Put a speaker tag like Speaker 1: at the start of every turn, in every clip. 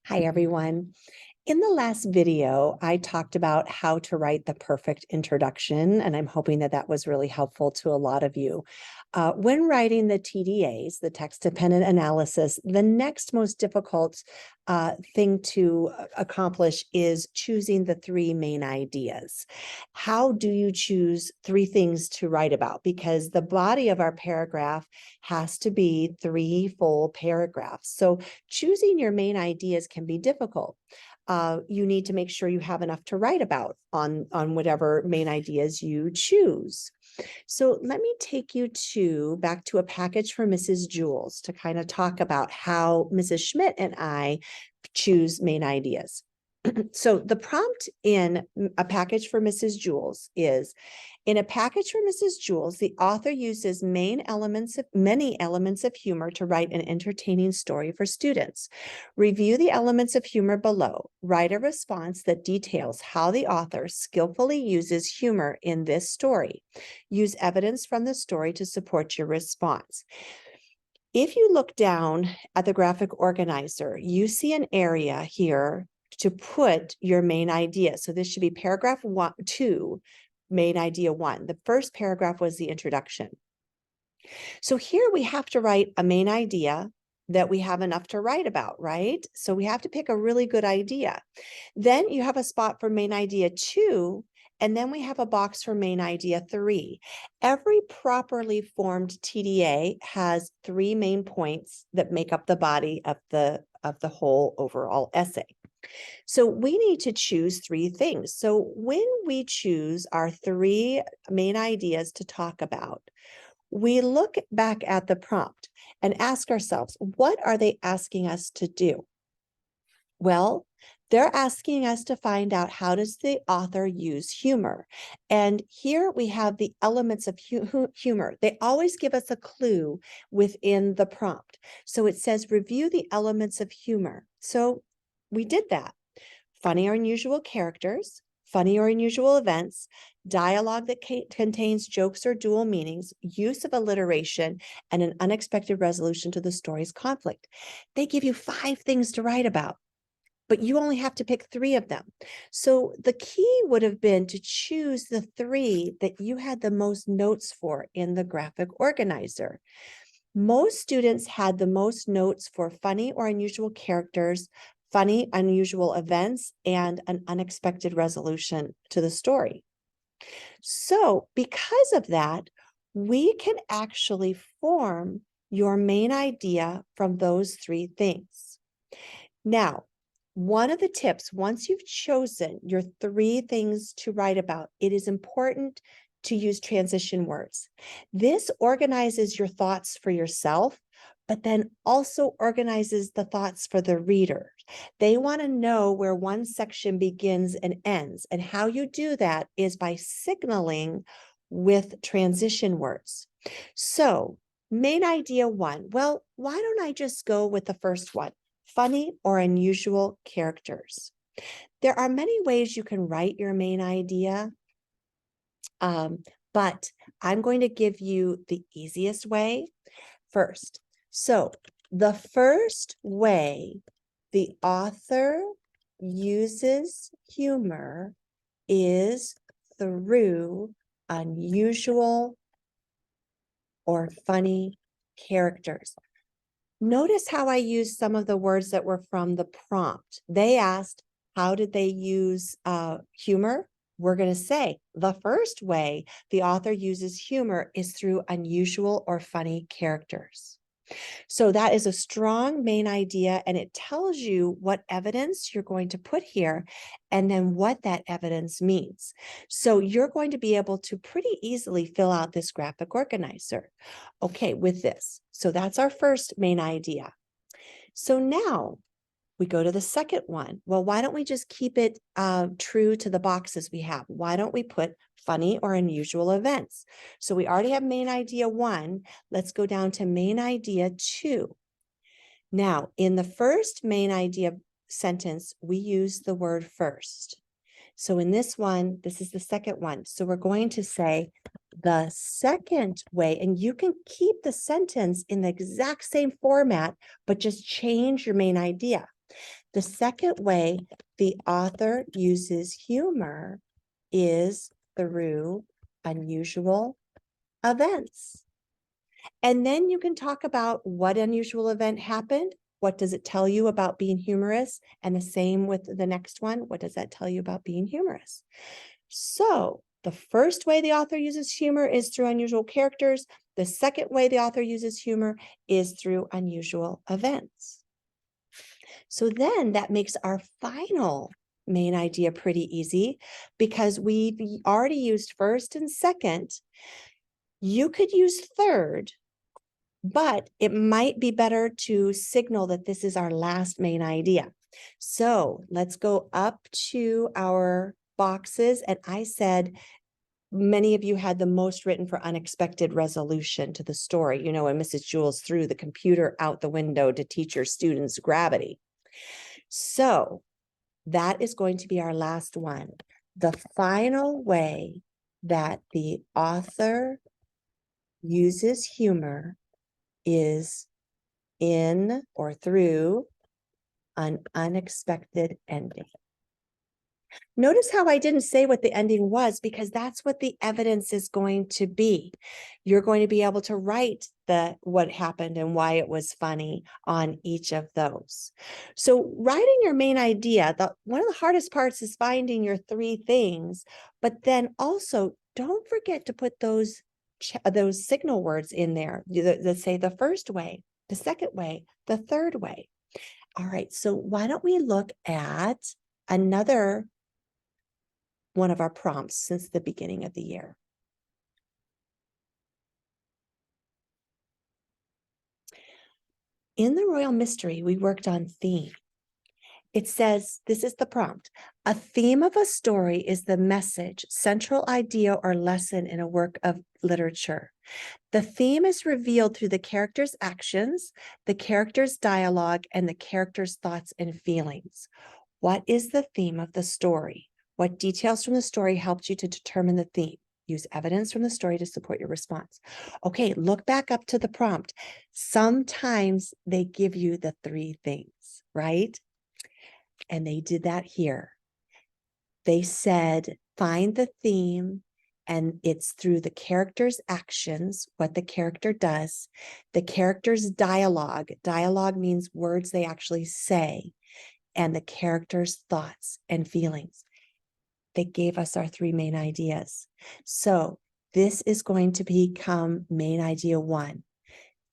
Speaker 1: Hi, everyone. In the last video, I talked about how to write the perfect introduction, and I'm hoping that that was really helpful to a lot of you. When writing the TDAs, the text-dependent analysis, the next most difficult thing to accomplish is choosing the three main ideas. How do you choose three things to write about? Because the body of our paragraph has to be three full paragraphs. So choosing your main ideas can be difficult. You need to make sure you have enough to write about on whatever main ideas you choose. So let me take you back to a package for Mrs. Jules to kind of talk about how Mrs. Schmidt and I choose main ideas. So the prompt in a package for Mrs. Jules is, in a package for Mrs. Jules, the author uses many elements of humor to write an entertaining story for students. Review the elements of humor below. Write a response that details how the author skillfully uses humor in this story. Use evidence from the story to support your response. If you look down at the graphic organizer, you see an area here to put your main idea. So this should be paragraph 2, main idea 1. The first paragraph was the introduction. So here we have to write a main idea that we have enough to write about, right? So we have to pick a really good idea. Then you have a spot for main idea 2, and then we have a box for main idea 3. Every properly formed TDA has 3 main points that make up the body of the whole overall essay. So we need to choose 3 things. So when we choose our 3 main ideas to talk about, we look back at the prompt and ask ourselves, what are they asking us to do? Well, they're asking us to find out, how does the author use humor? And here we have the elements of humor. They always give us a clue within the prompt. So it says, review the elements of humor. So we did that. Funny or unusual characters, funny or unusual events, dialogue that contains jokes or dual meanings, use of alliteration, and an unexpected resolution to the story's conflict. They give you 5 things to write about, but you only have to pick 3 of them. So the key would have been to choose the 3 that you had the most notes for in the graphic organizer. Most students had the most notes for funny or unusual characters, funny, unusual events, and an unexpected resolution to the story. So because of that, we can actually form your main idea from those 3 things. Now, one of the tips, once you've chosen your 3 things to write about, it is important to use transition words. This organizes your thoughts for yourself, but then also organizes the thoughts for the reader. They want to know where one section begins and ends, and how you do that is by signaling with transition words. So, main idea 1, well, why don't I just go with the first one? Funny or unusual characters. There are many ways you can write your main idea, but I'm going to give you the easiest way first. So the first way the author uses humor is through unusual or funny characters. Notice how I used some of the words that were from the prompt. They asked, how did they use humor? We're going to say the first way the author uses humor is through unusual or funny characters. So that is a strong main idea, and it tells you what evidence you're going to put here and then what that evidence means. So you're going to be able to pretty easily fill out this graphic organizer. Okay, with this. So that's our first main idea. So now we go to the second one. Well, why don't we just keep it true to the boxes we have? Why don't we put funny or unusual events? So we already have main idea 1. Let's go down to main idea 2. Now, in the first main idea sentence, we use the word first. So in this one, this is the second one. So we're going to say the second way, and you can keep the sentence in the exact same format, but just change your main idea. The second way the author uses humor is through unusual events. And then you can talk about what unusual event happened. What does it tell you about being humorous? And the same with the next one. What does that tell you about being humorous? So the first way the author uses humor is through unusual characters. The second way the author uses humor is through unusual events. So then that makes our final main idea pretty easy because we've already used first and second. You could use third, but it might be better to signal that this is our last main idea. So let's go up to our boxes. And I said, many of you had the most written for unexpected resolution to the story. You know, when Mrs. Jules threw the computer out the window to teach her students gravity. So that is going to be our last one. The final way that the author uses humor is in or through an unexpected ending. Notice how I didn't say what the ending was because that's what the evidence is going to be. You're going to be able to write what happened and why it was funny on each of those. So writing your main idea, one of the hardest parts is finding your three things, but then also don't forget to put those signal words in there that say the first way, the second way, the third way. All right, so why don't we look at another one of our prompts since the beginning of the year. In the Royal Mystery, we worked on theme. It says, this is the prompt. A theme of a story is the message, central idea, or lesson in a work of literature. The theme is revealed through the character's actions, the character's dialogue, and the character's thoughts and feelings. What is the theme of the story? What details from the story helped you to determine the theme? Use evidence from the story to support your response. Okay, look back up to the prompt. Sometimes they give you the three things, right? And they did that here. They said, find the theme, and it's through the character's actions, what the character does, the character's dialogue. Dialogue means words they actually say, and the character's thoughts and feelings. They gave us our three main ideas. So this is going to become main idea 1.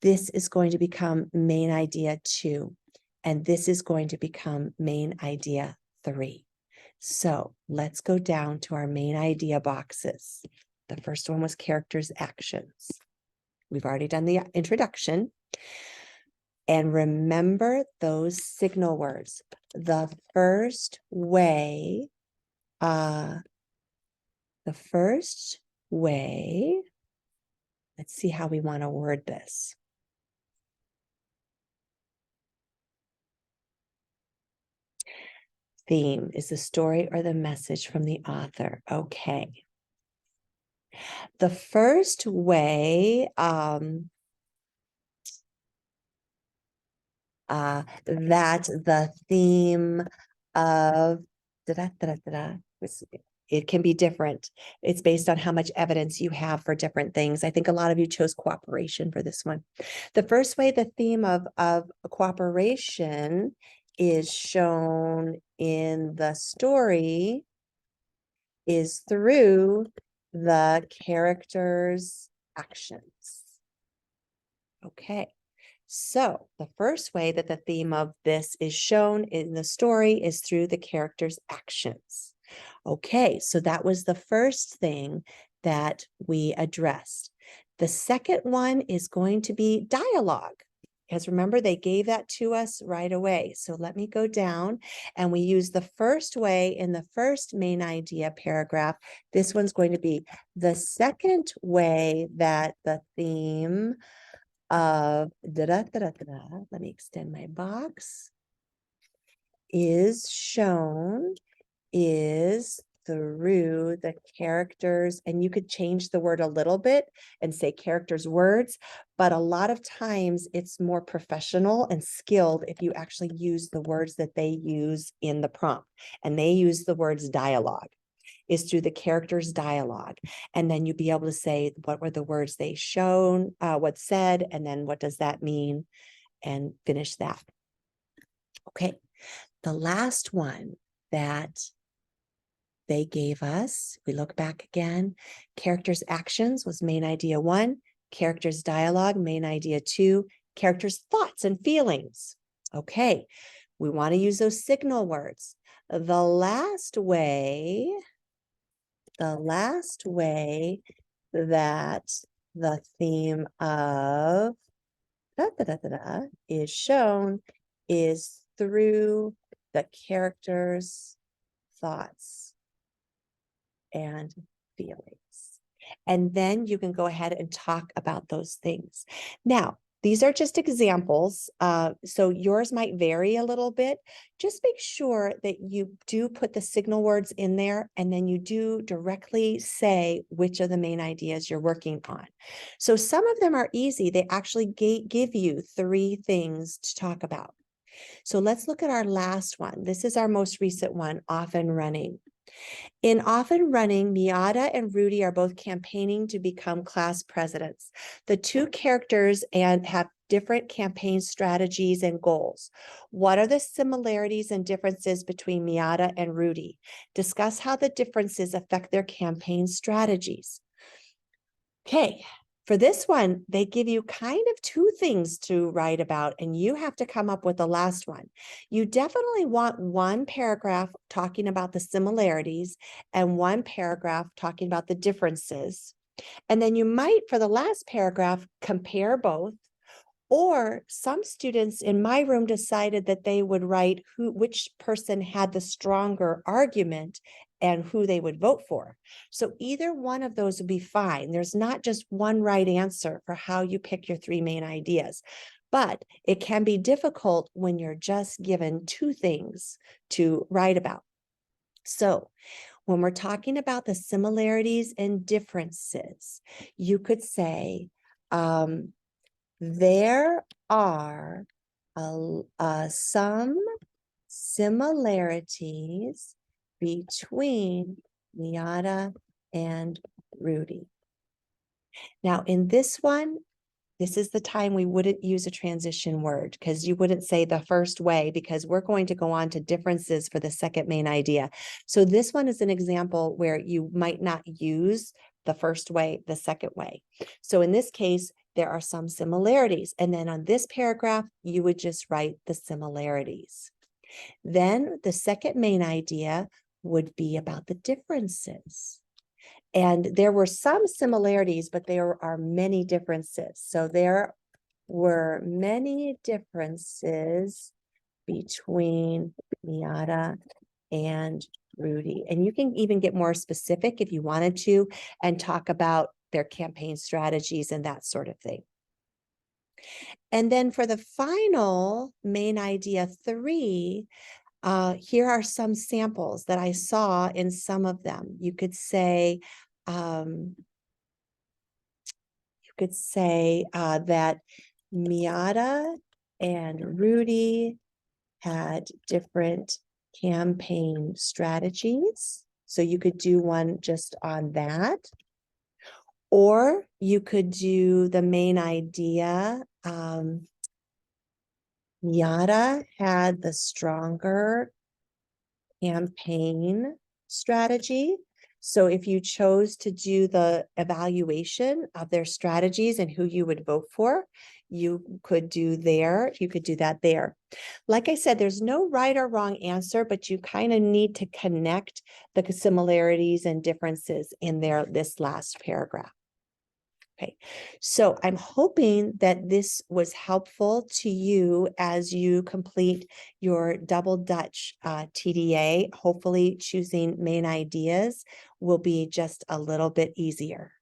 Speaker 1: This is going to become main idea 2. And this is going to become main idea 3. So let's go down to our main idea boxes. The first one was characters' actions. We've already done the introduction. And remember those signal words. The first way, let's see how we want to word this. Theme is the story or the message from the author. Okay. The first way that the theme of it can be different. It's based on how much evidence you have for different things. I think a lot of you chose cooperation for this one. The first way the theme of cooperation is shown in the story is through the character's actions. Okay. So the first way that the theme of this is shown in the story is through the character's actions. Okay, so that was the first thing that we addressed. The second one is going to be dialogue. Because remember, they gave that to us right away. So let me go down, and we use the first way in the first main idea paragraph. This one's going to be the second way that the theme of let me extend my box, is shown is through the characters, and you could change the word a little bit and say characters words, but a lot of times it's more professional and skilled if you actually use the words that they use in the prompt, and they use the words dialogue, is through the characters dialogue. And then you'd be able to say, what were the words they shown, what said, and then what does that mean, and finish that. Okay, the last one that they gave us, we look back again, characters actions was main idea 1, characters dialogue, main idea 2, characters thoughts and feelings. Okay, we want to use those signal words. The last way that the theme of is shown is through the characters' thoughts and feelings. And then you can go ahead and talk about those things. Now, these are just examples, so yours might vary a little bit. Just make sure that you do put the signal words in there, and then you do directly say which of the main ideas you're working on. So some of them are easy. They actually give you 3 things to talk about. So let's look at our last one. This is our most recent one, often running. In Often Running, Miata and Rudy are both campaigning to become class presidents. The 2 characters have different campaign strategies and goals. What are the similarities and differences between Miata and Rudy? Discuss how the differences affect their campaign strategies. Okay, for this one, they give you kind of 2 things to write about, and you have to come up with the last one. You definitely want 1 paragraph talking about the similarities and 1 paragraph talking about the differences. And then you might, for the last paragraph, compare both. Or some students in my room decided that they would write which person had the stronger argument and who they would vote for. So either one of those would be fine. There's not just one right answer for how you pick your 3 main ideas, but it can be difficult when you're just given 2 things to write about. So when we're talking about the similarities and differences, you could say, there are some similarities between Miata and Rudy. Now, in this one, this is the time we wouldn't use a transition word, because you wouldn't say the first way, because we're going to go on to differences for the second main idea. So this one is an example where you might not use the first way, the second way. So in this case, there are some similarities. And then on this paragraph, you would just write the similarities. Then the second main idea would be about the differences. And there were some similarities, but there are many differences. So there were many differences between Miata and Rudy. And you can even get more specific if you wanted to and talk about their campaign strategies and that sort of thing. And then for the final main idea 3, here are some samples that I saw in some of them. You could say, that Miata and Rudy had different campaign strategies. So you could do one just on that. Or you could do the main idea. Miata had the stronger campaign strategy. So if you chose to do the evaluation of their strategies and who you would vote for, you could do that there. Like I said, there's no right or wrong answer, but you kind of need to connect the similarities and differences in this last paragraph. Okay, so I'm hoping that this was helpful to you as you complete your double Dutch TDA. Hopefully choosing main ideas will be just a little bit easier.